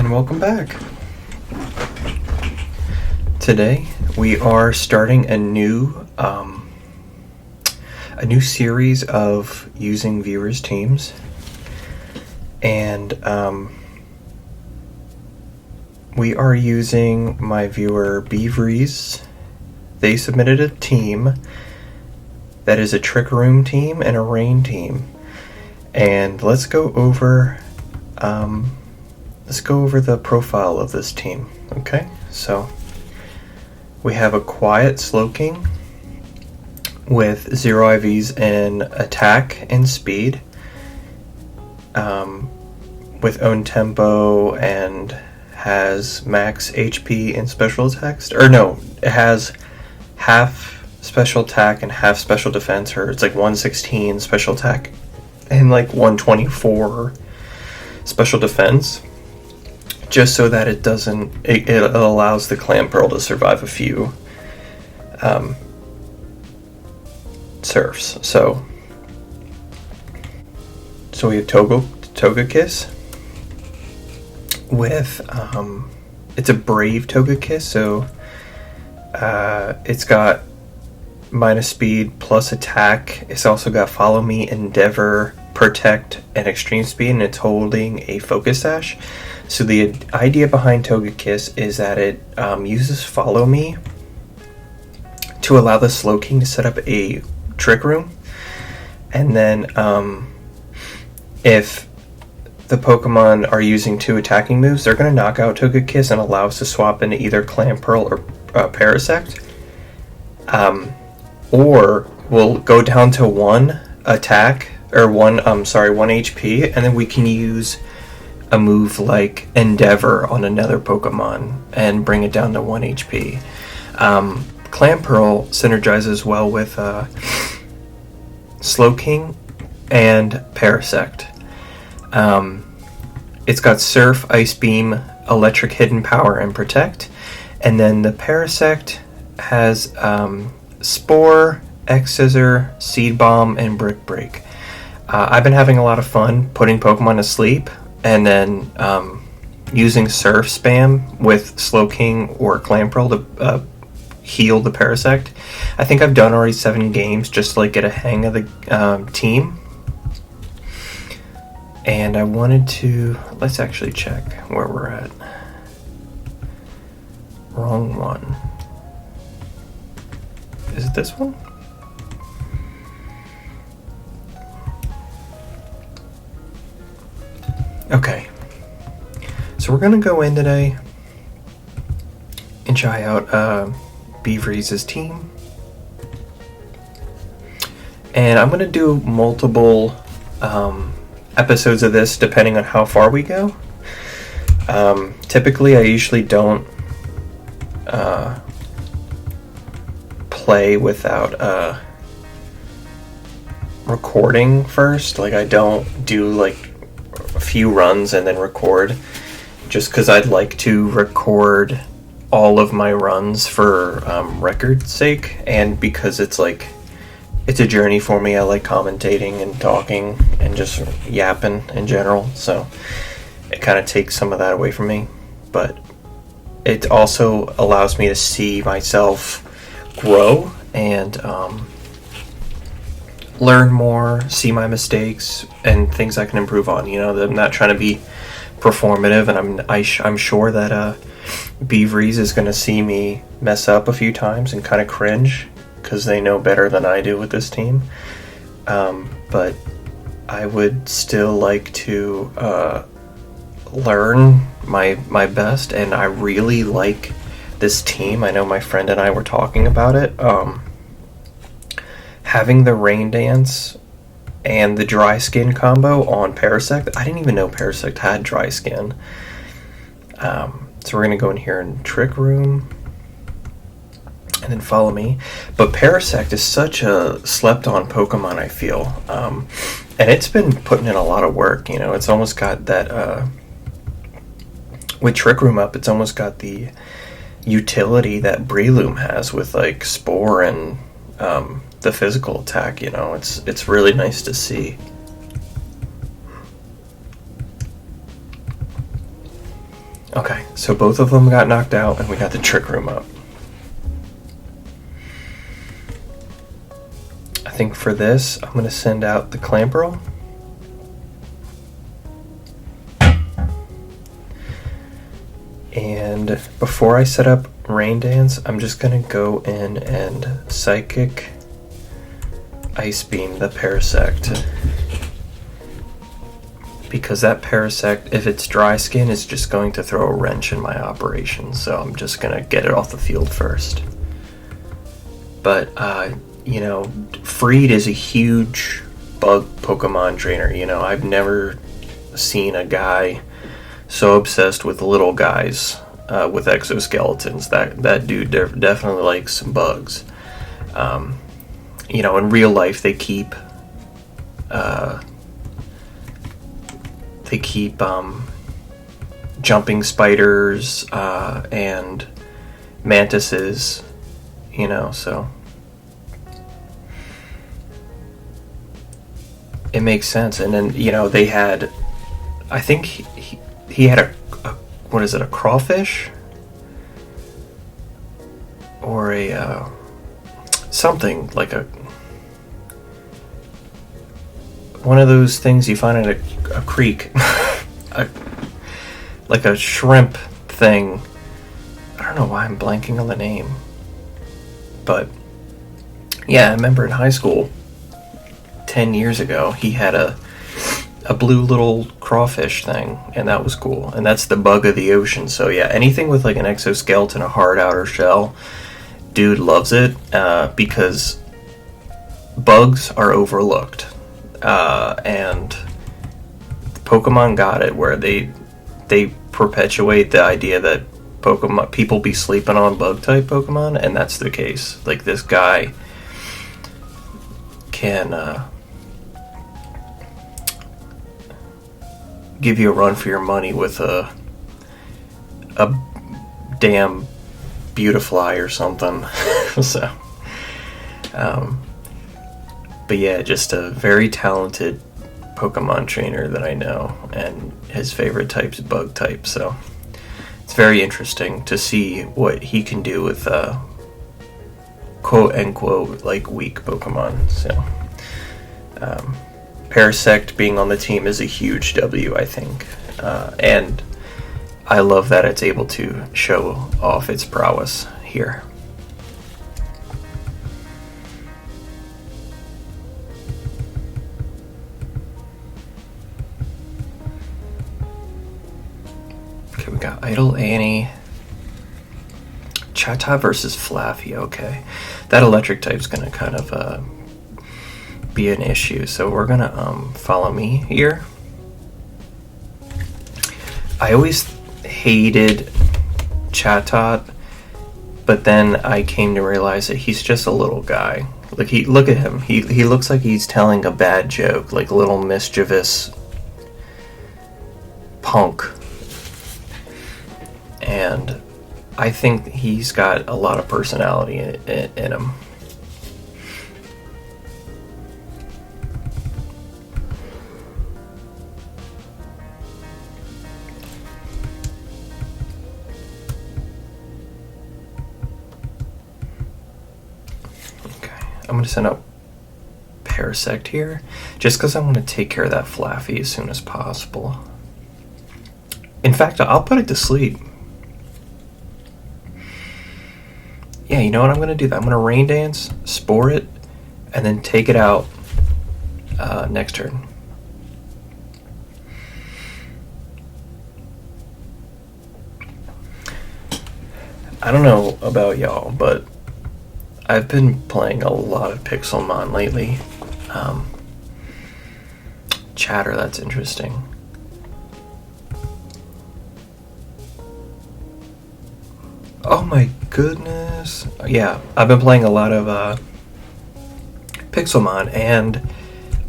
and welcome back. Today we are starting a new series of using viewers' teams, and we are using my viewer Beavries. They submitted a team that is a Trick Room team and a Rain team, and let's go over the profile of this team. Okay, so we have a quiet Slowking with 0 IVs in attack and speed, with own tempo, and has max HP and special attacks. Or no, it has half special attack and half special defense, or it's like 116 special attack and like 124 special defense, just so that it allows the Clan Pearl to survive a few surfs. So we have Togekiss with it's a brave Togekiss, so it's got minus speed plus attack. It's also got Follow Me, Endeavor, Protect, and Extreme Speed, and it's holding a Focus Sash. So the idea behind Togekiss is that it uses Follow Me to allow the Slowking to set up a Trick Room, and then if the Pokemon are using 2 attacking moves, they're going to knock out Togekiss and allow us to swap into either Clan Pearl or Parasect, or we'll go down to 1 attack, or 1 HP, and then we can use a move like Endeavor on another Pokemon and bring it down to 1 HP. Clan Pearl synergizes well with Slowking and Parasect. It's got Surf, Ice Beam, Electric Hidden Power, and Protect. And then the Parasect has Spore, X-Scissor, Seed Bomb, and Brick Break. I've been having a lot of fun putting Pokemon to sleep and then using Surf Spam with Slowking or Clan Pearl to heal the Parasect. I think I've done already 7 games just to like get a hang of the team. And I wanted to, let's actually check where we're at. Wrong one. Is it this one? Okay. So we're gonna go in today and try out Beavries' team. And I'm gonna do multiple episodes of this depending on how far we go. Typically I usually don't play without recording first. Like, I don't do like a few runs and then record, just because I'd like to record all of my runs for record's sake, and because it's a journey for me. I like commentating and talking and just yapping in general, so it kind of takes some of that away from me. But it also allows me to see myself grow and learn more, see my mistakes and things I can improve on. You know, I'm not trying to be performative, and I'm sure that Beavries is going to see me mess up a few times and kind of cringe, because they know better than I do with this team. But I would still like to learn my best, and I really like this team. I know my friend and I were talking about it. Having the Rain Dance and the Dry Skin combo on Parasect. I didn't even know Parasect had dry skin. So we're going to go in here in Trick Room and then Follow Me. But Parasect is such a slept-on Pokemon, I feel. And it's been putting in a lot of work. You know, it's almost got that... with Trick Room up, it's almost got the utility that Breloom has with, like, Spore and the physical attack. You know, it's really nice to see. Okay, so both of them got knocked out, and we got the Trick Room up. I think for this, I'm going to send out the Clamperl. And before I set up Rain Dance, I'm just going to go in and Psychic Ice Beam the Parasect. Because that Parasect, if it's Dry Skin, is just going to throw a wrench in my operation. So I'm just going to get it off the field first. But, Freed is a huge bug Pokemon trainer. I've never seen a guy so obsessed with little guys with exoskeletons. That dude definitely likes some bugs. In real life, they keep jumping spiders and mantises, so it makes sense. And then they had, I think he had a what is it, a crawfish or a something like one of those things you find in a creek, like a shrimp thing. I don't know why I'm blanking on the name, but yeah, I remember in high school 10 years ago he had a blue little crawfish thing, and that was cool. And that's the bug of the ocean. So yeah, anything with like an exoskeleton, a hard outer shell, dude loves it, because bugs are overlooked, and Pokemon got it where they perpetuate the idea that people be sleeping on bug type Pokemon, and that's the case. Like, this guy can give you a run for your money with a damn Beautifly or something. So but yeah, just a very talented Pokemon trainer that I know, and his favorite type's bug type, so it's very interesting to see what he can do with quote unquote like weak Pokemon. So Parasect being on the team is a huge W, I think, and I love that it's able to show off its prowess here. Okay, we got Idle Annie. Chatot versus Flaffy, okay. That electric type's gonna kind of be an issue, so we're gonna follow me here. I always hated Chatot, but then I came to realize that he's just a little guy. Like, look at him. He looks like he's telling a bad joke, like a little mischievous punk. And I think he's got a lot of personality in him. I'm going to send out Parasect here, just because I want to take care of that Flaffy as soon as possible. In fact, I'll put it to sleep. Yeah, you know what I'm going to do? I'm going to Rain Dance, Spore it, and then take it out next turn. I don't know about y'all, but I've been playing a lot of Pixelmon lately. Chatter, that's interesting. Oh my goodness. Yeah, I've been playing a lot of Pixelmon, and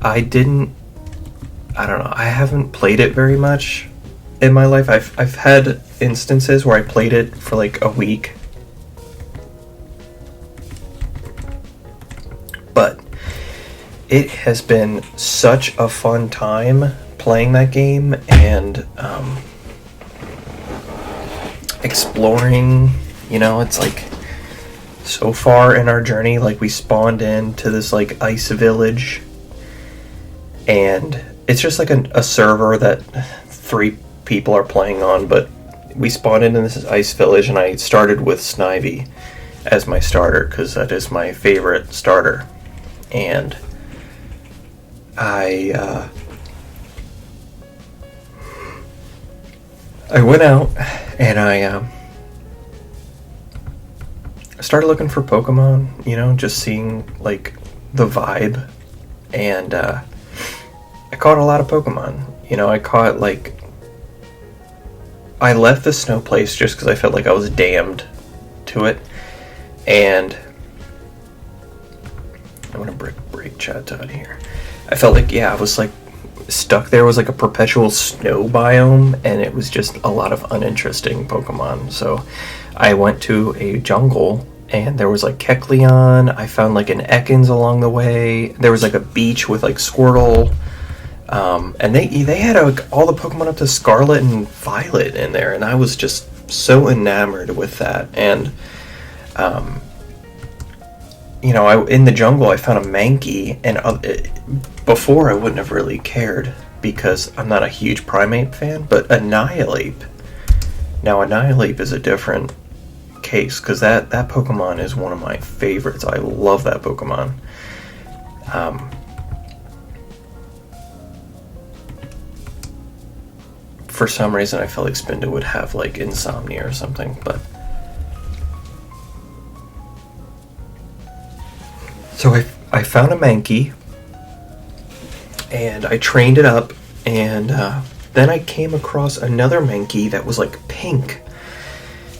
I don't know, I haven't played it very much in my life. I've had instances where I played it for like a week, but it has been such a fun time playing that game, and exploring. You know, it's like so far in our journey, like we spawned into this like ice village, and it's just like a server that 3 people are playing on, but we spawned into this ice village, and I started with Snivy as my starter because that is my favorite starter. And I went out and I started looking for Pokemon, you know, just seeing like the vibe, and I caught a lot of Pokemon. You know, I left the snow place just because I felt like I was damned to it, and I'm gonna break chat out of here. I felt like, I was like stuck there. It was like a perpetual snow biome, and it was just a lot of uninteresting Pokemon. So I went to a jungle, and there was like Kecleon. I found like an Ekans along the way. There was like a beach with like Squirtle. And they had like all the Pokemon up to Scarlet and Violet in there, and I was just so enamored with that. And you know, in the jungle I found a Mankey, and before I wouldn't have really cared because I'm not a huge Primate fan, but Annihilape. Now Annihilape is a different case because that Pokemon is one of my favorites. I love that Pokemon. For some reason I felt like Spinda would have like insomnia or something, but so I found a Mankey and I trained it up, and then I came across another Mankey that was like pink,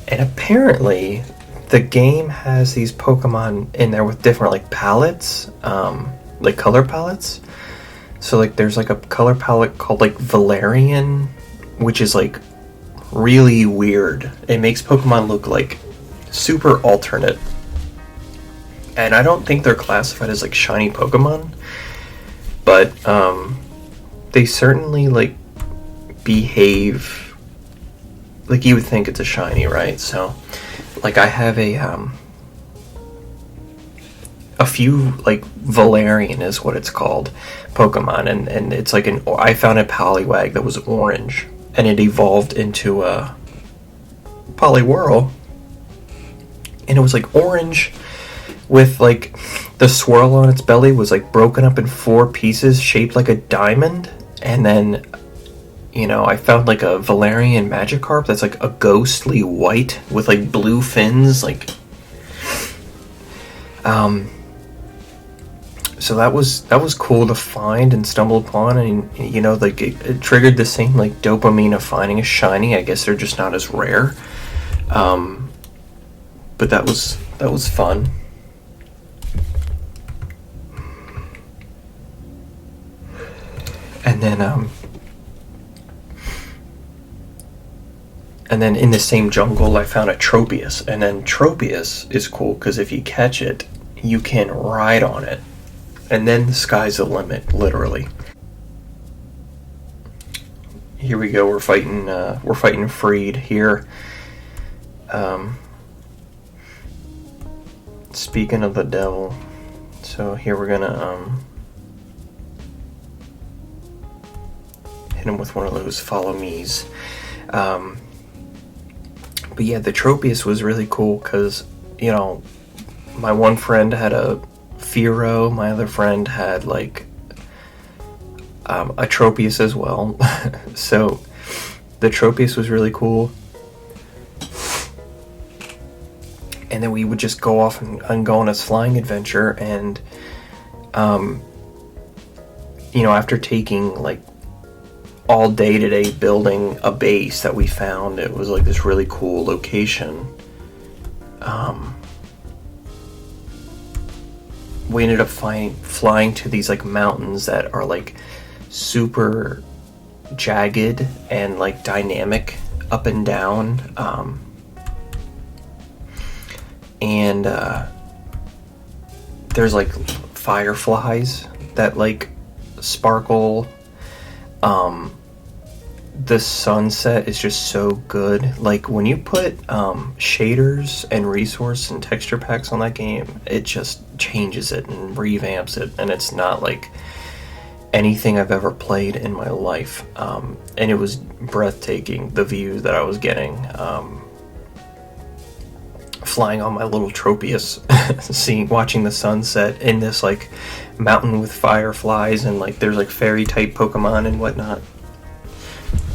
and apparently the game has these Pokemon in there with different like palettes, like color palettes. So like there's like a color palette called like Valerian, which is like really weird. It makes Pokemon look like super alternate, and I don't think they're classified as like shiny Pokemon, but they certainly like behave like you would think it's a shiny, right? So like I have a few like Valerian is what it's called Pokemon, and it's like I found a Poliwag that was orange, and it evolved into a Poliwhirl, and it was like orange with like the swirl on its belly was like broken up in 4 pieces shaped like a diamond. And then, you know, I found like a Valerian Magikarp that's like a ghostly white with like blue fins, like so that was cool to find and stumble upon, and you know, like it triggered the same like dopamine of finding a shiny. I guess they're just not as rare, but that was fun. And then in the same jungle I found a Tropius, and then Tropius is cool because if you catch it you can ride on it, and then the sky's the limit, literally. Here we go. We're fighting Freed here. Speaking of the devil, so here we're gonna hit him with one of those follow me's. But yeah, the Tropius was really cool because, you know, my one friend had a Fearow, my other friend had like a Tropius as well. So the Tropius was really cool, and then we would just go off and go on this flying adventure, and you know, after taking like all day today building a base that we found, it was like this really cool location. We ended up flying to these like mountains that are like super jagged and like dynamic up and down, and there's like fireflies that like sparkle, the sunset is just so good. Like when you put shaders and resource and texture packs on that game, it just changes it and revamps it, and it's not like anything I've ever played in my life. And it was breathtaking, the view that I was getting. Flying on my little Tropius, watching the sunset in this like mountain with fireflies, and like there's like fairy type Pokemon and whatnot.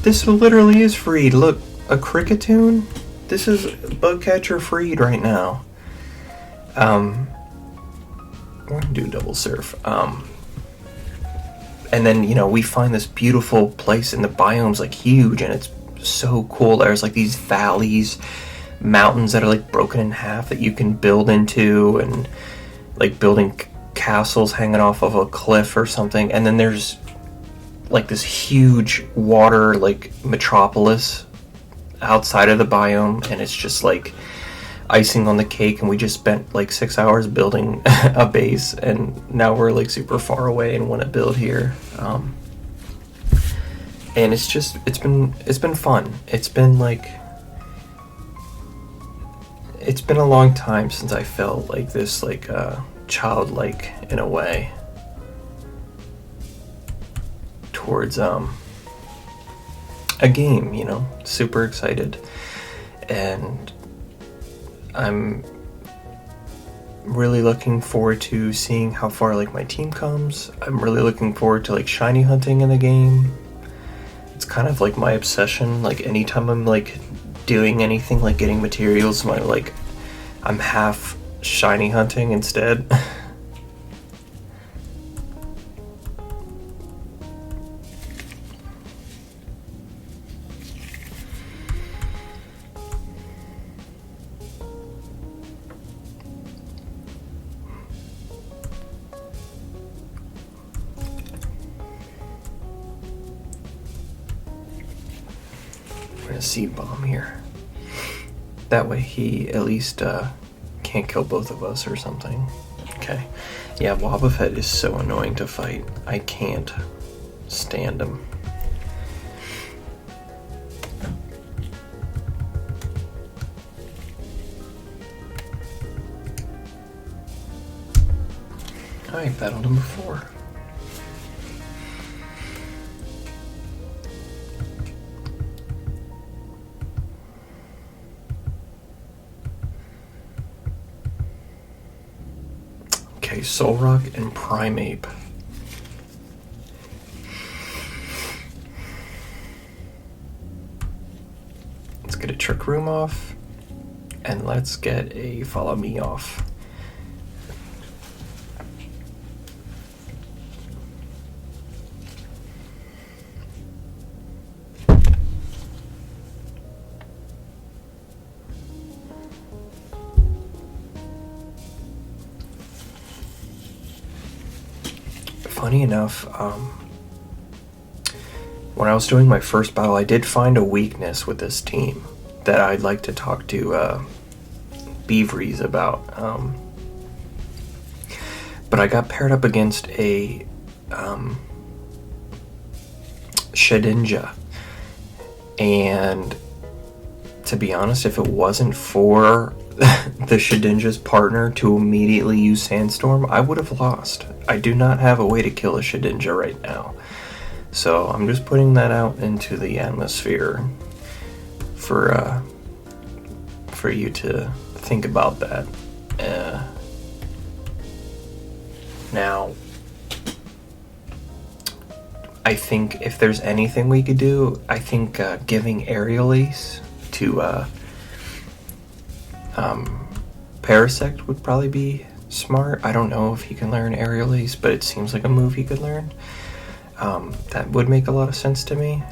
This literally is Freed. Look, a Cricketune. This is Bugcatcher Freed right now. I'm gonna do Double Surf. And then, you know, we find this beautiful place, and the biome's like huge, and it's so cool. There's like these valleys, mountains that are like broken in half that you can build into, and like building castles hanging off of a cliff or something. And then there's like this huge water like metropolis outside of the biome, and it's just like icing on the cake. And we just spent like 6 hours building a base, and now we're like super far away and want to build here. And it's been fun. It's been a long time since I felt like this, like childlike in a way towards a game, you know. Super excited, and I'm really looking forward to seeing how far like my team comes. I'm really looking forward to like shiny hunting in the game. It's kind of like my obsession. Like anytime I'm like doing anything like getting materials, I'm half shiny hunting instead. Seed bomb here. That way he at least can't kill both of us or something. Okay. Yeah, Wobbuffet is so annoying to fight. I can't stand him. I battled him before. Okay, Solrock and Primeape. Let's get a Trick Room off, and let's get a Follow Me off. Funny enough, when I was doing my first battle, I did find a weakness with this team that I'd like to talk to Beavries about. But I got paired up against a Shedinja, and to be honest, if it wasn't for the Shedinja's partner to immediately use Sandstorm, I would have lost. I do not have a way to kill a Shedinja right now. So I'm just putting that out into the atmosphere for you to think about that. Now, I think if there's anything we could do, I think giving Aerial Ace to Parasect would probably be smart. I don't know if he can learn Aerial Ace, but it seems like a move he could learn. That would make a lot of sense to me.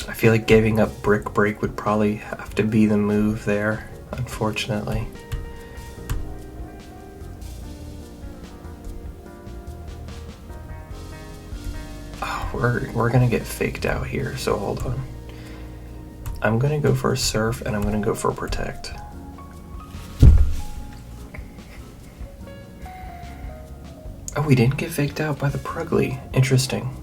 I feel like giving up Brick Break would probably have to be the move there, unfortunately. we're gonna get faked out here, so hold on. I'm gonna go for a surf and I'm gonna go for protect. Oh, we didn't get faked out by the Prugly. Interesting.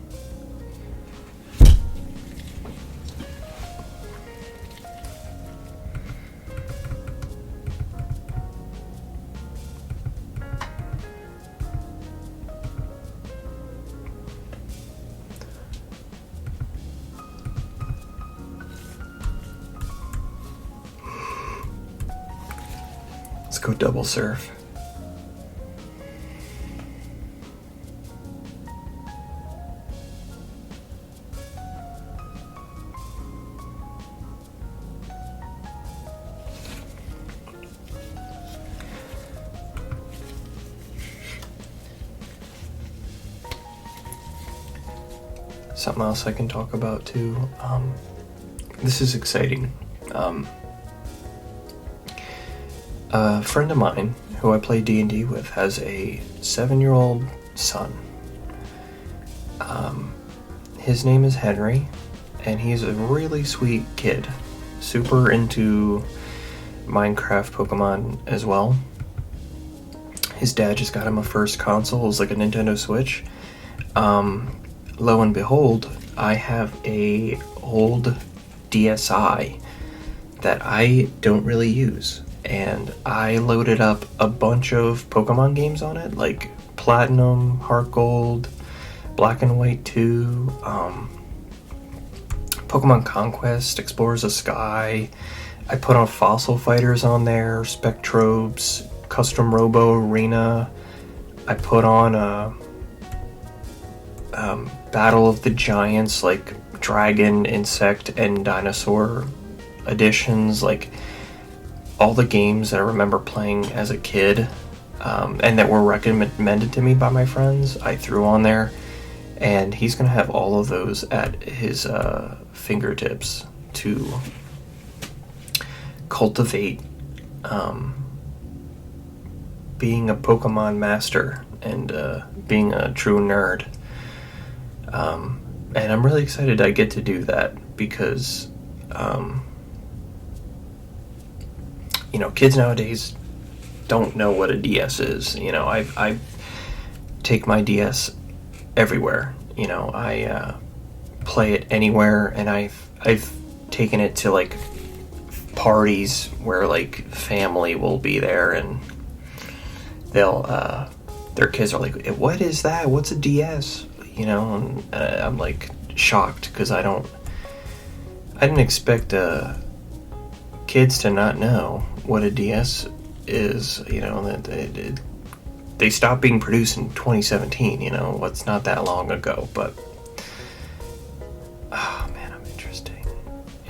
Let's go double surf. Something else I can talk about too. This is exciting. A friend of mine who I play D&D with has a 7-year-old son. His name is Henry, and he's a really sweet kid. Super into Minecraft, Pokemon as well. His dad just got him a first console. It was like a Nintendo Switch. Lo and behold, I have a old DSi that I don't really use. And I loaded up a bunch of Pokemon games on it, like Platinum, Heart Gold, Black and White 2, Pokemon Conquest, Explorers of Sky. I put on Fossil Fighters on there, Spectrobes, Custom Robo Arena. I put on Battle of the Giants, like Dragon, Insect, and Dinosaur editions, like all the games that I remember playing as a kid, and that were recommended to me by my friends, I threw on there, and he's gonna have all of those at his fingertips to cultivate being a Pokemon master and being a true nerd. And I'm really excited I get to do that because, kids nowadays don't know what a DS is. I take my DS everywhere. I play it anywhere, and I've taken it to like parties where like family will be there, and they'll their kids are like, "What is that? What's a DS?" And I'm like shocked because I didn't expect kids to not know what a DS is. That they stopped being produced in 2017. It's not that long ago, but oh man, I'm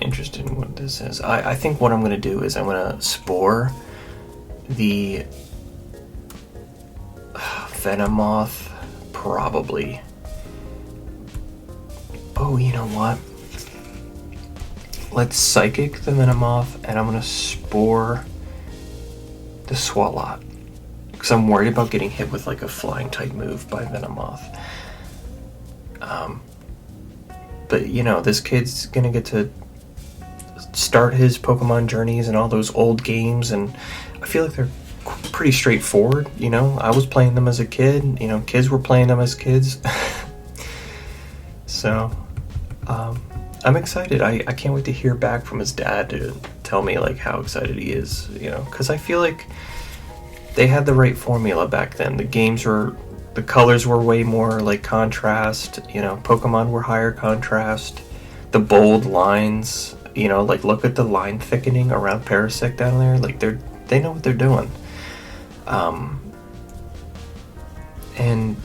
interested in what this is. I think what I'm going to do is I'm going to spore the Venomoth, probably. Oh, you know what? Let's Psychic the Venomoth, and I'm going to Spore the Swalot. Because I'm worried about getting hit with like a flying type move by Venomoth. But this kid's going to get to start his Pokemon journeys and all those old games, and I feel like they're pretty straightforward. I was playing them as a kid. Kids were playing them as kids. So I'm excited. I can't wait to hear back from his dad to tell me like how excited he is, because I feel like they had the right formula back then. The colors were way more like contrast, Pokemon were higher contrast, the bold lines, like look at the line thickening around Parasect down there, like they know what they're doing. And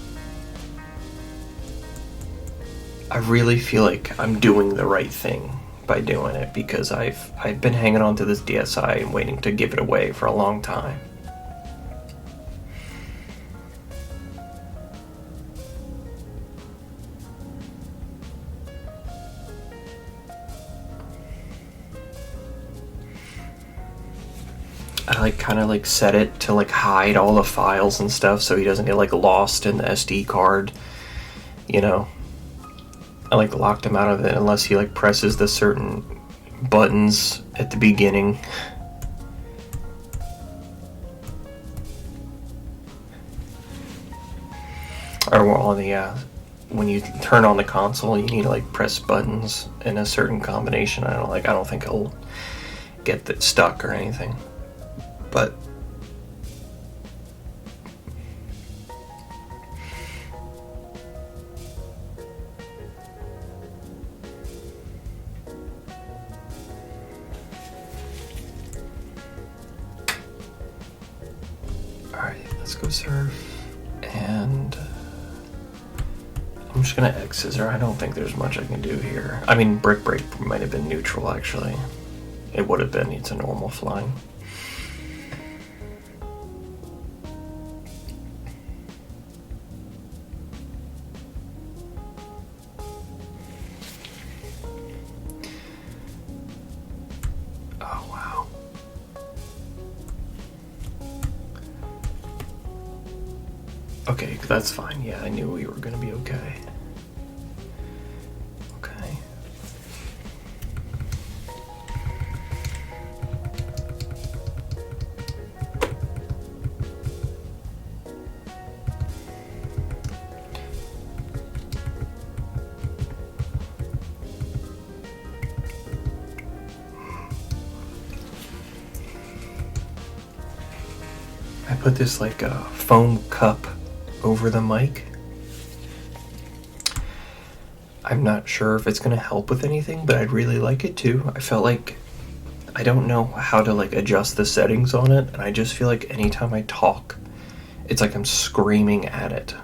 I really feel like I'm doing the right thing by doing it, because I've been hanging on to this DSi and waiting to give it away for a long time. I kind of set it to hide all the files and stuff so he doesn't get lost in the SD card, I like locked him out of it unless he like presses the certain buttons at the beginning. Or on the when you turn on the console, you need to like press buttons in a certain combination. I don't think he'll get that stuck or anything. But alright, let's go surf. And I'm just gonna X scissor. I don't think there's much I can do here. I mean, brick break might have been neutral actually. It would have been. It's a normal flying. Oh wow. Okay, that's fine. Yeah, I knew we were gonna be okay. Okay. I put this like a foam cup over the mic. I'm not sure if it's gonna help with anything, but I'd really like it to. I felt like I don't know how to like adjust the settings on it, and I just feel like anytime I talk, it's like I'm screaming at it.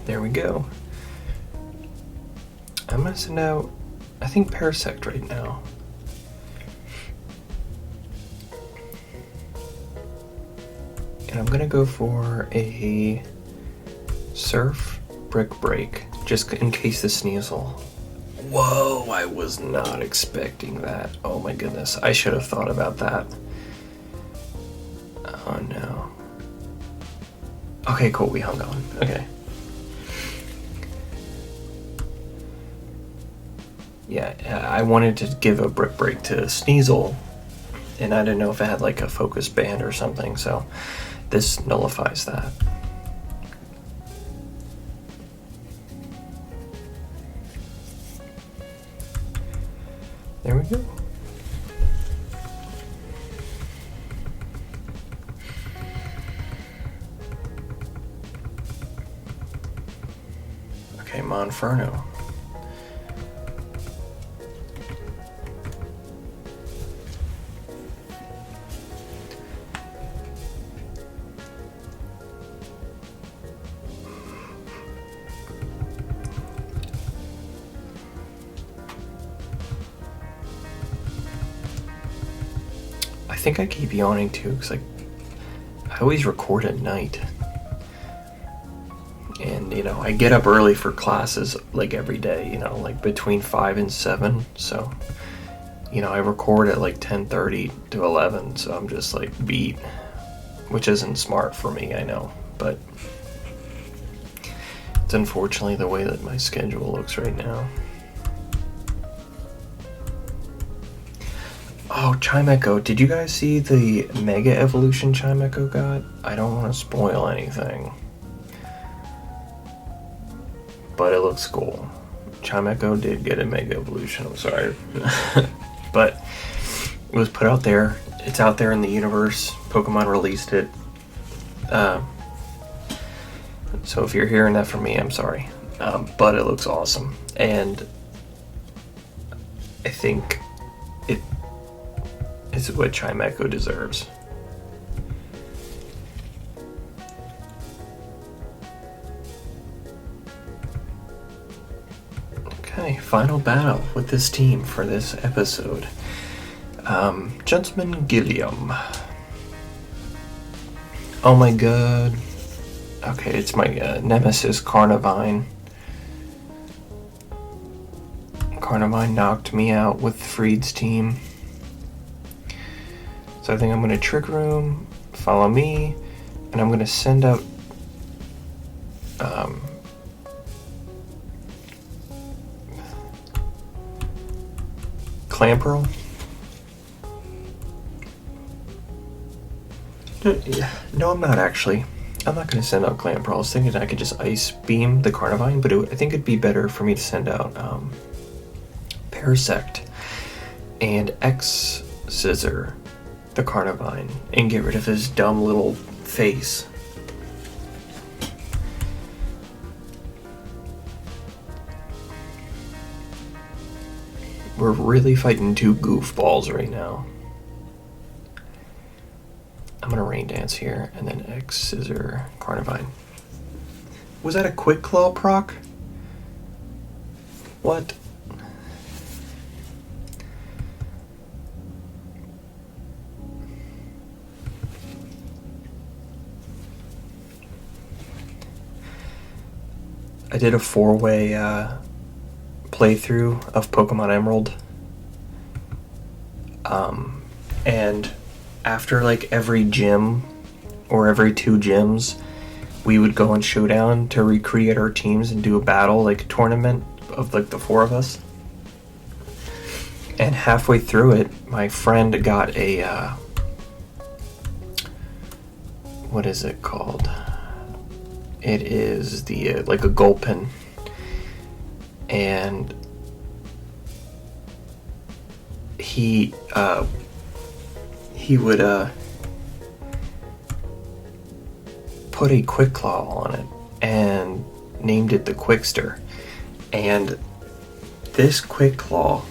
There we go. I'm gonna send out, I think, Parasect right now. And I'm gonna go for a Surf Brick Break, just in case the Sneasel. Whoa, I was not expecting that. Oh my goodness, I should have thought about that. Oh no. Okay, cool, we hung on. Okay. Yeah, I wanted to give a brick break to Sneasel, and I didn't know if it had like a focus band or something, so this nullifies that. There we go. Okay, Monferno. I think I keep yawning too, because like I always record at night, and you know I get up early for classes like every day. You know, like between 5 and 7. So you know I record at like 10:30 to 11. So I'm just like beat, which isn't smart for me, I know, but it's unfortunately the way that my schedule looks right now. Oh, Chimecho, did you guys see the Mega Evolution Chimecho got? I don't want to spoil anything, but it looks cool. Chimecho did get a Mega Evolution, I'm sorry. But it was put out there. It's out there in the universe. Pokemon released it. So if you're hearing that from me, I'm sorry. But it looks awesome. And I think it is what Chimecho deserves. Okay, final battle with this team for this episode. Gentleman Gilliam. Oh my god. Okay, it's my nemesis, Carnivine. Carnivine knocked me out with Freed's team. So I think I'm going to Trick Room, follow me, and I'm going to send out Clamperl. No, I'm not actually. I'm not going to send out Clamperl. I was thinking I could just Ice Beam the Carnivine, but I think it'd be better for me to send out Parasect and X-Scissor the Carnivine and get rid of his dumb little face. We're really fighting two goofballs right now. I'm gonna Rain Dance here, and then X-Scissor Carnivine. Was that a Quick Claw proc? What? I did a 4-way playthrough of Pokemon Emerald. And after like every gym or every 2 gyms, we would go in Showdown to recreate our teams and do a battle, like a tournament of like the 4 of us. And halfway through it, my friend got a what is it called? It is the like a Gulpin, and he would put a Quick Claw on it and named it the Quickster. And this Quick Claw,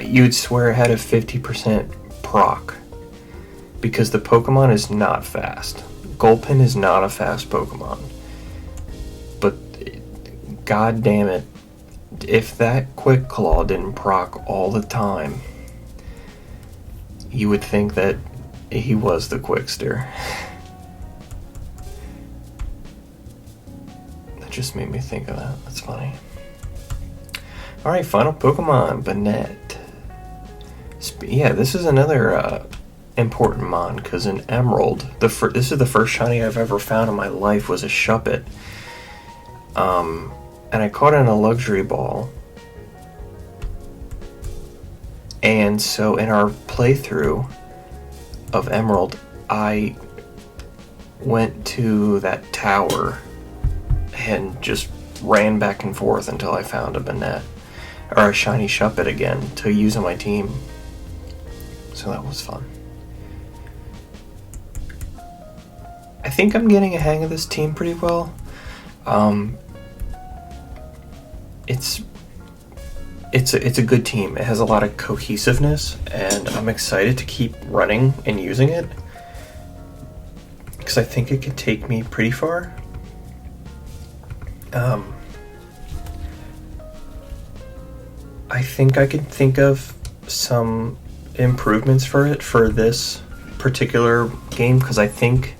you'd swear it had a 50% proc, because the Pokemon is not fast. Gulpin is not a fast Pokemon. But god damn it, if that Quick Claw didn't proc all the time, you would think that he was the Quickster. That just made me think of that. That's funny. Alright, final Pokemon, Banette. Yeah, this is another important mon, because in Emerald, this is the first shiny I've ever found in my life, was a Shuppet. And I caught it in a Luxury Ball. And so in our playthrough of Emerald, I went to that tower and just ran back and forth until I found a Banette, or a shiny Shuppet again, to use on my team. So that was fun. I think I'm getting a hang of this team pretty well. It's a good team. It has a lot of cohesiveness, and I'm excited to keep running and using it, because I think it can take me pretty far. I think I can think of some improvements for it for this particular game, because I think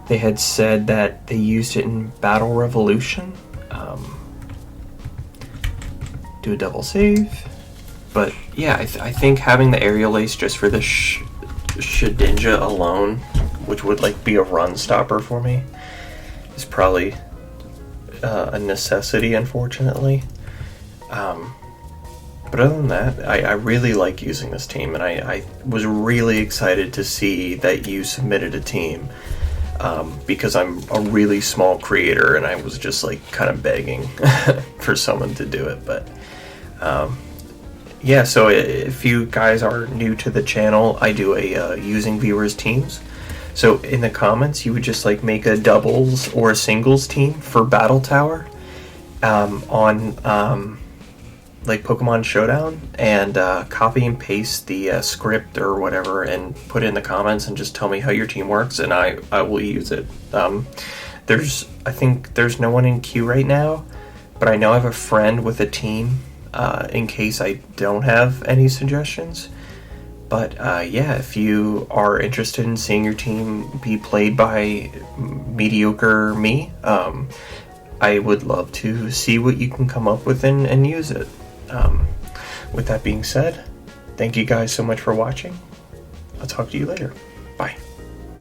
they had said that they used it in Battle Revolution. Do a double save. But yeah, I think having the Aerial Ace just for the Shedinja alone, which would like be a run stopper for me, is probably a necessity, unfortunately. But other than that, I really like using this team, and I was really excited to see that you submitted a team, because I'm a really small creator, and I was just like kind of begging for someone to do it. But yeah, so if you guys are new to the channel, I do a using viewers teams. So in the comments, you would just like make a doubles or a singles team for Battle Tower on like Pokemon Showdown, and copy and paste the script or whatever and put it in the comments and just tell me how your team works, and I will use it. I think there's no one in queue right now, but I know I have a friend with a team in case I don't have any suggestions. But yeah, if you are interested in seeing your team be played by mediocre me, I would love to see what you can come up with and use it. With that being said, thank you guys so much for watching. I'll talk to you later.